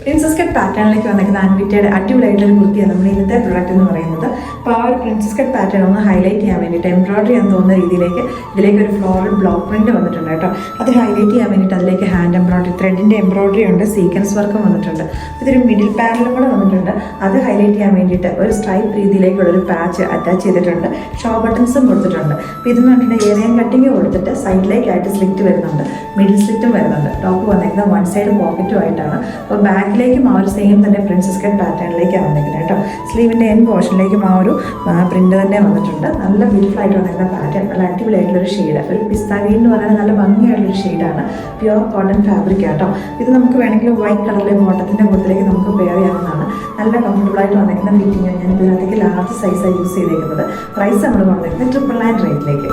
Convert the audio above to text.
Princess cut പാറ്റേണിലേക്ക് വന്നിരിക്കുന്ന അൻവിറ്റയുടെ അടിപൊളിയായിട്ടൊരു കുർത്തിയാണ് നമ്മുടെ ഇന്നത്തെ പ്രൊഡക്റ്റ് എന്ന് പറയുന്നത്. അപ്പോൾ ആ ഒരു പ്രിൻസസ് കട്ട് പാറ്റേൺ ഒന്ന് ഹൈലൈറ്റ് ചെയ്യാൻ വേണ്ടിയിട്ട് എംബ്രോയിഡറി എന്ന് തോന്നുന്ന രീതിയിലേക്ക് ഇതിലേക്ക് ഒരു ഫ്ലോറൽ ബ്ലോക്ക് പ്രിന്റ് വന്നിട്ടുണ്ട് കേട്ടോ. അത് ഹൈലൈറ്റ് ചെയ്യാൻ വേണ്ടിയിട്ട് അതിലേക്ക് ഹാൻഡ് എംബ്രോയിഡറി, ത്രെഡിൻ്റെ എംബ്രോയിഡറി ഉണ്ട്, സീക്വൻസ് വർക്കും വന്നിട്ടുണ്ട്. ഇതൊരു മിഡിൽ പാനലും കൂടെ വന്നിട്ടുണ്ട്. അത് ഹൈലൈറ്റ് ചെയ്യാൻ വേണ്ടിയിട്ട് ഒരു സ്ട്രൈപ്പ് രീതിയിലേക്കുള്ള ഒരു പാച്ച് അറ്റാച്ച് ചെയ്തിട്ടുണ്ട്. ഷോ ബട്ടൺസും കൊടുത്തിട്ടുണ്ട്. അപ്പോൾ ഇതെന്ന് പറഞ്ഞിട്ടുണ്ടെങ്കിൽ ഏരിയൻ കട്ടിങ് കൊടുത്തിട്ട് സൈഡിലേക്കായിട്ട് സ്ലിറ്റ് വരുന്നുണ്ട്, മിഡിൽ സ്ലിറ്റും വരുന്നുണ്ട്. ടോപ്പ് വന്നിരിക്കുന്നത് വൺ സൈഡ് പോക്കറ്റും ആയിട്ടാണ്. അപ്പോൾ ബാക്കിലേക്കും ആ ഒരു സെയിം തന്നെ പ്രിൻസസ് കട്ട് പാറ്റേണിലേക്കാണ് വന്നിരിക്കുന്നത് കേട്ടോ. സ്ലീവിൻ്റെ എൻ പോർഷനിലേക്കും ആ ഒരു പ്രിന്റ് തന്നെ വന്നിട്ടുണ്ട്. നല്ല ബ്യൂട്ടിഫുൾ ആയിട്ട് വന്നിരിക്കുന്ന പാറ്റേൺ, നല്ല അടിപൊളിയായിട്ടുള്ളൊരു ഷെയ്ഡ്, ഒരു പിസ്ത ഗ്രീൻ എന്ന് പറയുന്നത് നല്ല ഭംഗിയായിട്ടുള്ളൊരു ഷെയ്ഡാണ്. പ്യുവർ കോട്ടൺ ഫാബ്രിക് ആട്ടോ. ഇത് നമുക്ക് വേണമെങ്കിൽ വൈറ്റ് കളറിലെ ബോട്ടത്തിൻ്റെ കൂട്ടത്തിലേക്ക് നമുക്ക് പെയർ ചെയ്യാവുന്നതാണ്. നല്ല കംഫർട്ടബിൾ ആയിട്ട് വന്നിരിക്കുന്ന ഫിറ്റിംഗ്. ഞാൻ ഇതിനകത്തേക്ക് ലാർജ് സൈസാണ് യൂസ് ചെയ്തേക്കുന്നത്. പ്രൈസ് നമ്മൾ വന്നിരിക്കുന്നത് 999 റേറ്റിലേക്ക്.